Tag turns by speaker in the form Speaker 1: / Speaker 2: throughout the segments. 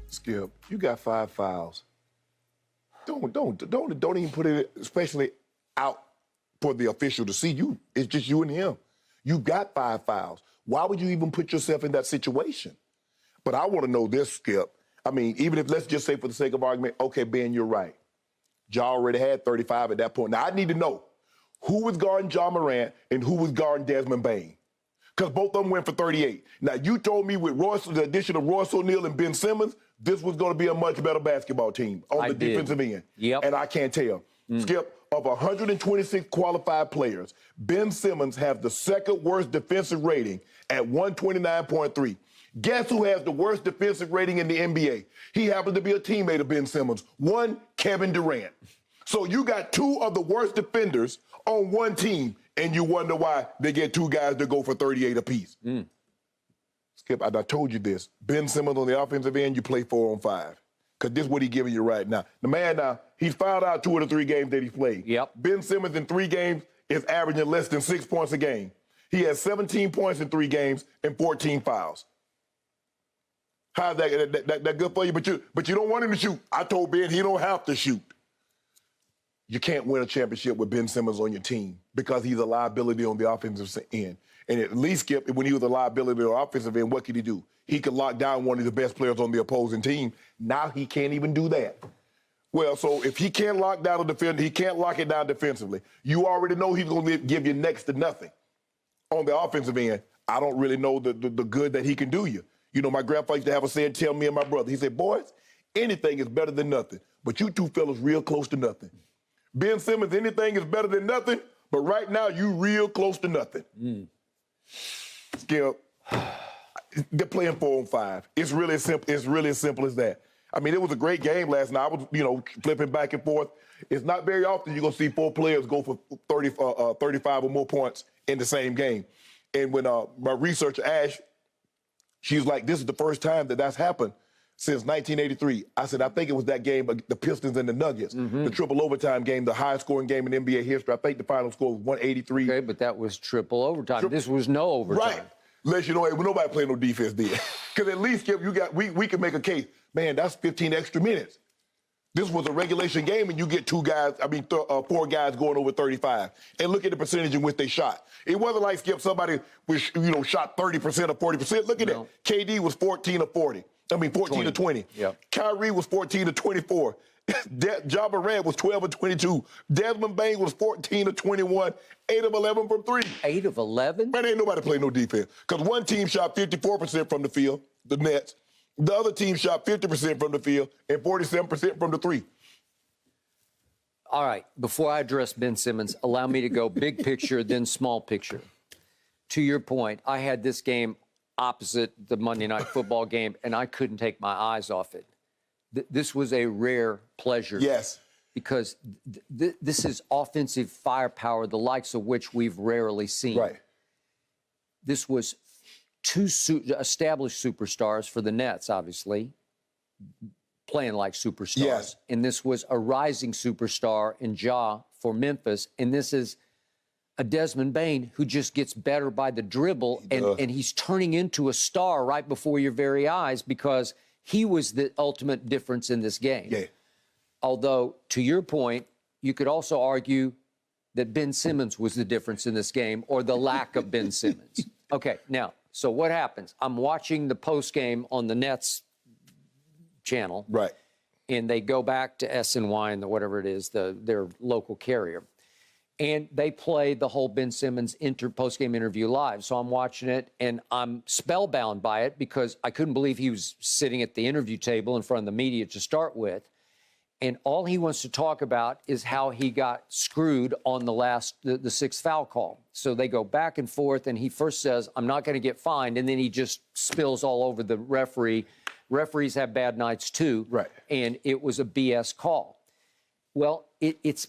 Speaker 1: Skip, you got 5 fouls. Don't even put it, especially out for the official to see you. It's just you and him. You got 5 fouls. Why would you even put yourself in that situation? But I want to know this, Skip. I mean, even if, let's just say for the sake of argument, okay, Ben, you're right. Ja already had 35 at that point. Now, I need to know who was guarding Ja Morant and who was guarding Desmond Bane. Because both of them went for 38. Now, you told me with the addition of Royce O'Neal and Ben Simmons, this was going to be a much better basketball team on the defensive end.
Speaker 2: Yep.
Speaker 1: And I can't tell. Skip, of 126 qualified players, Ben Simmons has the second worst defensive rating at 129.3. Guess who has the worst defensive rating in the NBA? He happens to be a teammate of Ben Simmons. One, Kevin Durant. So you got 2 of the worst defenders on one team, and you wonder why they get 2 guys that go for 38 apiece. Skip, I told you this. Ben Simmons on the offensive end, you play 4 on 5. Because this is what he's giving you right now. The man now, he's fouled out 2 of the 3 games that he played.
Speaker 2: Yep.
Speaker 1: Ben Simmons in 3 games is averaging less than 6 points a game. He has 17 points in 3 games and 14 fouls. How's that good for you? But you don't want him to shoot. I told Ben he don't have to shoot. You can't win a championship with Ben Simmons on your team because he's a liability on the offensive end. And at least, Skip, when he was a liability on the offensive end, what could he do? He could lock down one of the best players on the opposing team. Now he can't even do that. Well, so if he can't lock down a defender, he can't lock it down defensively. You already know he's going to give you next to nothing. On the offensive end, I don't really know the good that he can do you. You know, my grandpa used to have a saying, tell me and my brother. He said, boys, anything is better than nothing, but you 2 fellas real close to nothing. Ben Simmons, anything is better than nothing, but right now you real close to nothing. Skip, they're playing 4 on 5. It's really simple. It's really as simple as that. I mean, it was a great game last night. I was, flipping back and forth. It's not very often you're going to see 4 players go for 35 or more points in the same game. And when my researcher, Ash, she's like, this is the first time that's happened since 1983. I said, I think it was that game, the Pistons and the Nuggets, the triple overtime game, the highest scoring game in NBA history. I think the final score was 183.
Speaker 2: Okay, but that was triple overtime. This was no overtime.
Speaker 1: Right. Let you know, hey, nobody played no defense there. Because at least, Skip, we can make a case. Man, that's 15 extra minutes. This was a regulation game, and you get 4 guys going over 35. And look at the percentage in which they shot. It wasn't like, Skip, somebody was, shot 30% or 40%. Look at that. KD was 14 of 40. 14 to 20.
Speaker 2: Yep.
Speaker 1: Kyrie was 14 to 24. Ja Morant was 12 of 22. Desmond Bane was 14 of 21, 8 of 11 from 3.
Speaker 2: 8 of 11?
Speaker 1: Man, ain't nobody playing no defense. Because one team shot 54% from the field, the Nets. The other team shot 50% from the field and 47% from the 3.
Speaker 2: All right, before I address Ben Simmons, allow me to go big picture, then small picture. To your point, I had this game opposite the Monday Night Football game, and I couldn't take my eyes off it. This was a rare pleasure.
Speaker 1: Yes.
Speaker 2: Because this is offensive firepower, the likes of which we've rarely seen.
Speaker 1: Right.
Speaker 2: This was 2 established superstars for the Nets, obviously, playing like superstars.
Speaker 1: Yes.
Speaker 2: And this was a rising superstar in Ja for Memphis. And this is a Desmond Bane who just gets better by the dribble, and he's turning into a star right before your very eyes because he was the ultimate difference in this game.
Speaker 1: Yeah.
Speaker 2: Although, to your point, you could also argue that Ben Simmons was the difference in this game, or the lack of Ben Simmons. Okay, now, so what happens? I'm watching the post game on the Nets channel.
Speaker 1: Right.
Speaker 2: And they go back to SNY and whatever it is, their local carrier. And they play the whole Ben Simmons post-game interview live. So I'm watching it, and I'm spellbound by it because I couldn't believe he was sitting at the interview table in front of the media to start with. And all he wants to talk about is how he got screwed on the 6th foul call. So they go back and forth, and he first says, I'm not going to get fined, and then he just spills all over the referee. Referees have bad nights, too.
Speaker 1: Right.
Speaker 2: And it was a BS call. Well, it's...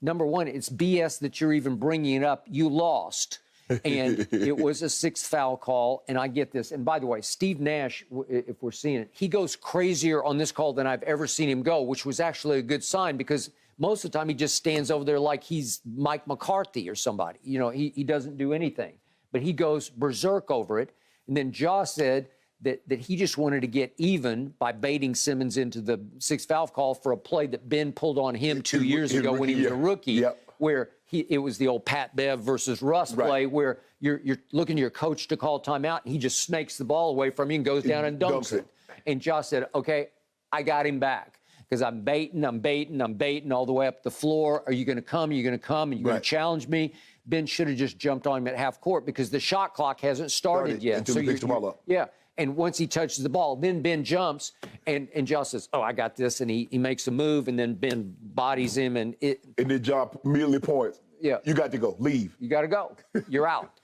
Speaker 2: Number one, it's BS that you're even bringing it up. You lost. And it was a 6th foul call, and I get this. And by the way, Steve Nash, if we're seeing it, he goes crazier on this call than I've ever seen him go, which was actually a good sign because most of the time he just stands over there like he's Mike McCarthy or somebody. He doesn't do anything. But he goes berserk over it. And then Ja said that he just wanted to get even by baiting Simmons into the 6th foul call for a play that Ben pulled on him 2 years ago when he was a rookie, where it was the old Pat Bev versus Russ play where you're looking to your coach to call timeout, and he just snakes the ball away from you and goes down and dunks it. And Josh said, okay, I got him back because I'm baiting all the way up the floor. Are you going to come? Are you going to come? Are you going to challenge me? Ben should have just jumped on him at half court because the shot clock hasn't started yet.
Speaker 1: Until he picks the ball up.
Speaker 2: Yeah. And once he touches the ball, then Ben jumps, and Josh says, oh, I got this, and he makes a move, and then Ben bodies him, and
Speaker 1: then John immediately points.
Speaker 2: Yeah.
Speaker 1: You got to go. Leave.
Speaker 2: You got to go. You're out.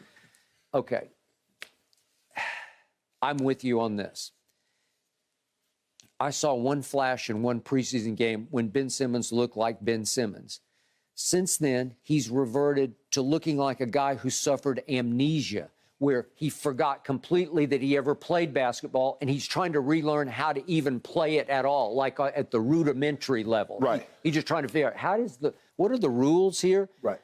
Speaker 2: Okay. I'm with you on this. I saw one flash in one preseason game when Ben Simmons looked like Ben Simmons. Since then, he's reverted to looking like a guy who suffered amnesia, where he forgot completely that he ever played basketball, and he's trying to relearn how to even play it at all, like at the rudimentary level.
Speaker 1: Right.
Speaker 2: He's just trying to figure out what are the rules here?
Speaker 1: Right.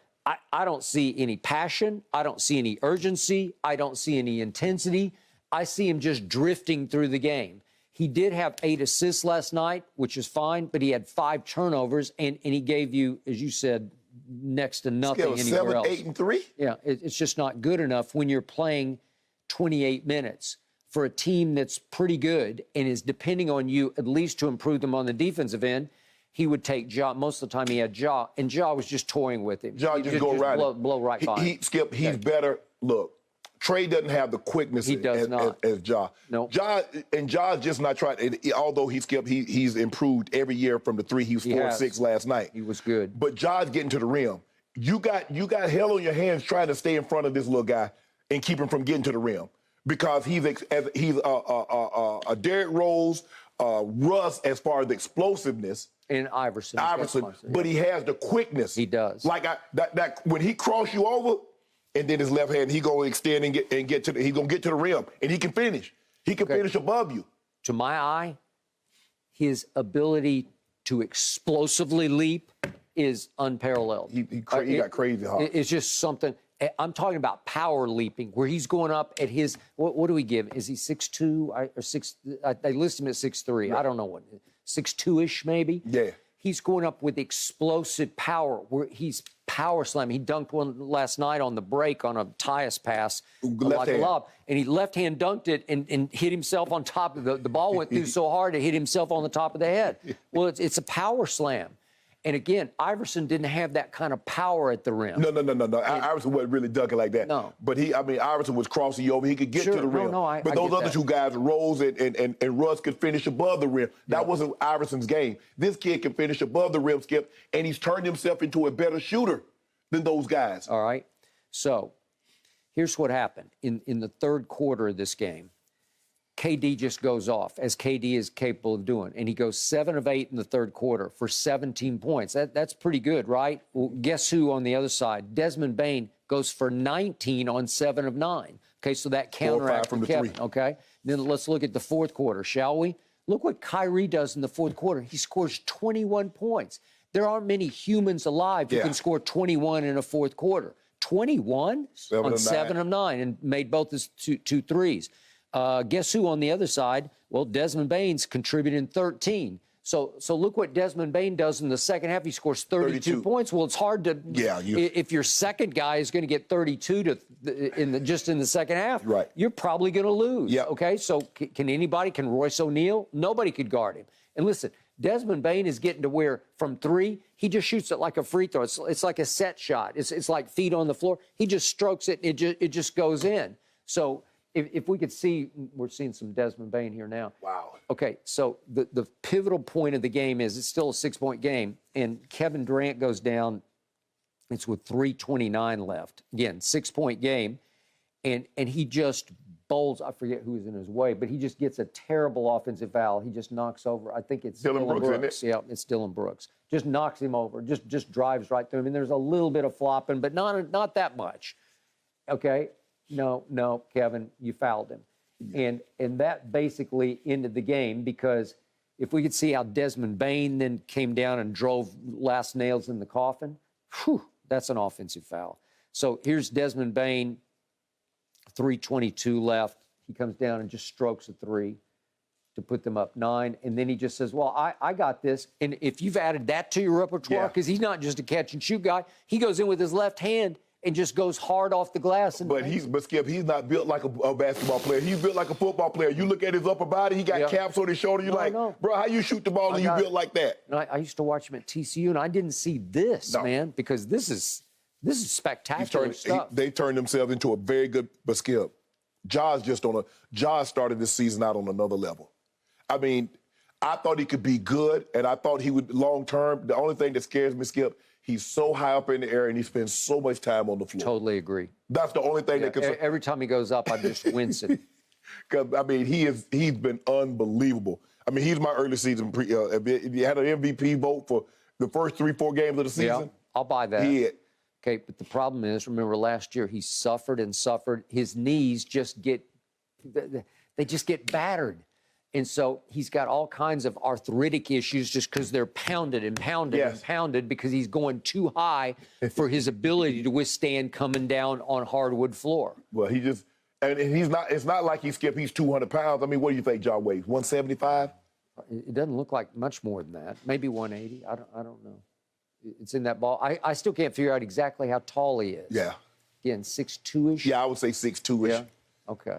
Speaker 2: I don't see any passion. I don't see any urgency. I don't see any intensity. I see him just drifting through the game. He did have 8 assists last night, which is fine, but he had 5 turnovers, and he gave you, as you said, next to nothing anywhere else.
Speaker 1: 7, 8, and 3?
Speaker 2: Yeah, it's just not good enough when you're playing 28 minutes for a team that's pretty good and is depending on you at least to improve them on the defensive end. He would take Ja. Most of the time he had Ja, and Ja was just toying with him.
Speaker 1: Ja just go right.
Speaker 2: Blow right by him.
Speaker 1: Skip, he's better. Look, Trey doesn't have the quickness as Ja.
Speaker 2: No.
Speaker 1: Ja's just not trying. Although he's improved every year from the 3. He was 4-6 last night.
Speaker 2: He was good.
Speaker 1: But Ja's getting to the rim. You got hell on your hands trying to stay in front of this little guy and keep him from getting to the rim because he's a Derrick Rose, Russ as far as the explosiveness.
Speaker 2: And Iverson,
Speaker 1: but he has the quickness.
Speaker 2: He does.
Speaker 1: Like that when he cross you over, and then his left hand, he gonna extend and get to the. He's gonna get to the rim, and he can finish. He can finish above you.
Speaker 2: To my eye, his ability to explosively leap is unparalleled.
Speaker 1: He got crazy hard.
Speaker 2: It's just something. I'm talking about power leaping, where he's going up at his. What do we give? Is he 6'2" or 6? They list him at 6'3". Right. I don't know what. 6'2"-ish maybe.
Speaker 1: Yeah.
Speaker 2: He's going up with explosive power, where he's power slamming. He dunked one last night on the break on a Tyus pass, like a lob, and he left-hand dunked it and hit himself on top of the ball. Went through so hard it hit himself on the top of the head. Well, it's a power slam. And again, Iverson didn't have that kind of power at the rim.
Speaker 1: No. Iverson wasn't really dunking like that.
Speaker 2: No.
Speaker 1: But Iverson was crossing you over. He could get to the rim. But those other 2 guys, Rose and Russ, could finish above the rim. That wasn't Iverson's game. This kid can finish above the rim, Skip, and he's turned himself into a better shooter than those guys.
Speaker 2: All right. So here's what happened. In the 3rd quarter of this game, KD just goes off, as KD is capable of doing. And he goes 7 of 8 in the 3rd quarter for 17 points. That's pretty good, right? Well, guess who on the other side? Desmond Bane goes for 19 on 7 of 9. Okay, so that counteracts from Kevin. 3. Okay, then let's look at the 4th quarter, shall we? Look what Kyrie does in the 4th quarter. He scores 21 points. There aren't many humans alive who can score 21 in a 4th quarter. 21 on 7 of 9 and made both his two threes. Guess who on the other side? Well, Desmond Bane's contributing 13. So look what Desmond Bane does in the second half. He scores 32 points. Well, it's hard to if your second guy is going to get 32 in the second half,
Speaker 1: right,
Speaker 2: you're probably going to lose.
Speaker 1: Yeah.
Speaker 2: Okay. So can Royce O'Neal? Nobody could guard him. And listen, Desmond Bane is getting to where from 3, he just shoots it like a free throw. It's like a set shot. It's like feet on the floor. He just strokes it. And it just goes in. So if we could see, we're seeing some Desmond Bane here now.
Speaker 1: Wow.
Speaker 2: Okay, so the pivotal point of the game is it's still a 6-point game, and Kevin Durant goes down. It's with 3:29 left. Again, 6-point game, and he just bowls. I forget who was in his way, but he just gets a terrible offensive foul. He just knocks over. I think it's Dylan Brooks. Isn't it? Yeah, it's Dylan Brooks. Just knocks him over. Just drives right through him. And there's a little bit of flopping, but not that much. Okay. No, Kevin, you fouled him. And that basically ended the game, because if we could see how Desmond Bane then came down and drove last nails in the coffin, that's an offensive foul. So here's Desmond Bane, 3:22 left. he comes down and just strokes a three to put them up 9. And then he just says, well, I got this. And if you've added that to your repertoire, because he's not just a catch and shoot guy, he goes in with his left hand and just goes hard off the glass. And
Speaker 1: But Skip, he's not built like a basketball player. He's built like a football player. You look at his upper body, he got caps on his shoulder. You're like, bro, how you shoot the ball and you built like that?
Speaker 2: I used to watch him at TCU, and I didn't see this, man, because this is spectacular stuff.
Speaker 1: They turned themselves into a very good, but Skip, Jaws started this season out on another level. I mean, I thought he could be good, and I thought he would long term. The only thing that scares me, Skip, he's so high up in the air and he spends so much time on the floor.
Speaker 2: Totally agree.
Speaker 1: That's the only thing that can.
Speaker 2: Every time he goes up, I'm just wincing.
Speaker 1: Because I mean, he's been unbelievable. I mean, he's my early season. If you had an MVP vote for the first 3-4 games of the season,
Speaker 2: I'll buy that.
Speaker 1: Okay,
Speaker 2: but the problem is, remember last year he suffered and suffered. His knees just get battered. And so he's got all kinds of arthritic issues just because they're pounded and pounded and pounded because he's going too high for his ability to withstand coming down on hardwood floor.
Speaker 1: Well, it's not like he's 200 pounds. I mean, what do you think John weighs? 175?
Speaker 2: It doesn't look like much more than that. Maybe 180. I don't know. It's in that ball. I still can't figure out exactly how tall he is.
Speaker 1: Yeah.
Speaker 2: Again, 6'2"-ish?
Speaker 1: Yeah, I would say 6'2"-ish.
Speaker 2: Yeah. Okay.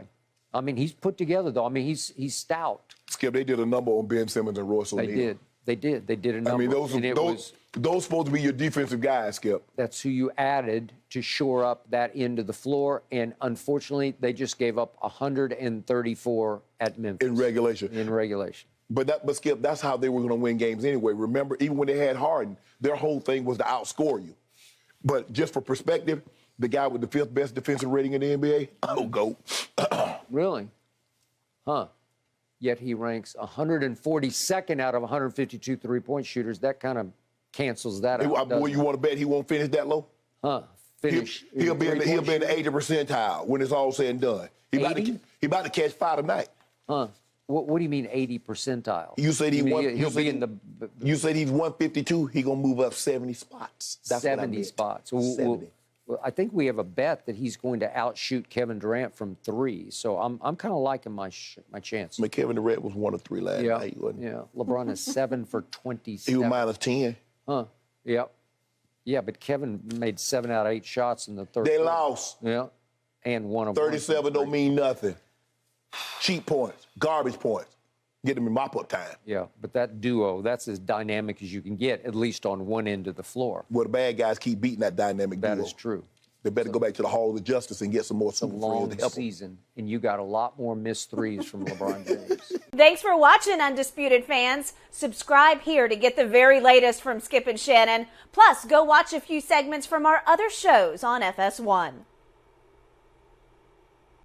Speaker 2: I mean, he's put together, though. I mean, he's stout.
Speaker 1: Skip, they did a number on Ben Simmons and Royce O'Neal.
Speaker 2: They did a number.
Speaker 1: I mean, those supposed to be your defensive guys, Skip.
Speaker 2: That's who you added to shore up that end of the floor. And unfortunately, they just gave up 134 at Memphis.
Speaker 1: In regulation. But Skip, that's how they were going to win games anyway. Remember, even when they had Harden, their whole thing was to outscore you. But just for perspective, the guy with the 5th best defensive rating in the NBA, GOAT.
Speaker 2: Really? Huh. Yet he ranks 142nd out of 152 three-point shooters. That kind of cancels that out.
Speaker 1: Boy, you want to bet he won't finish that low?
Speaker 2: Huh.
Speaker 1: He'll be in the 80th percentile when it's all said and done. He about to catch 5 tonight.
Speaker 2: Huh. What do you mean 80 percentile?
Speaker 1: You said
Speaker 2: he'll be in the.
Speaker 1: You said he's 152. He's gonna move up 70 spots. That's
Speaker 2: 70 spots.
Speaker 1: 70.
Speaker 2: Well, I think we have a bet that he's going to outshoot Kevin Durant from 3. So I'm kind of liking my chances.
Speaker 1: I mean, Kevin Durant was 1 of 3 last night.
Speaker 2: Yeah. LeBron is 7 for 27.
Speaker 1: He was minus 10.
Speaker 2: Huh. Yep. Yeah, but Kevin made 7 out of 8 shots in the third.
Speaker 1: They lost.
Speaker 2: Yeah. And 1 of
Speaker 1: 37 don't mean nothing. Cheap points, garbage points. Get them in mop-up time.
Speaker 2: Yeah, but that duo, that's as dynamic as you can get, at least on one end of the floor.
Speaker 1: Well, the bad guys keep beating that dynamic duo.
Speaker 2: That is true.
Speaker 1: They better go back to the Hall of Justice and get some more super
Speaker 2: long
Speaker 1: friends to help
Speaker 2: season, and you got a lot more missed threes from LeBron James.
Speaker 3: Thanks for watching, Undisputed fans. Subscribe here to get the very latest from Skip and Shannon. Plus, go watch a few segments from our other shows on FS1.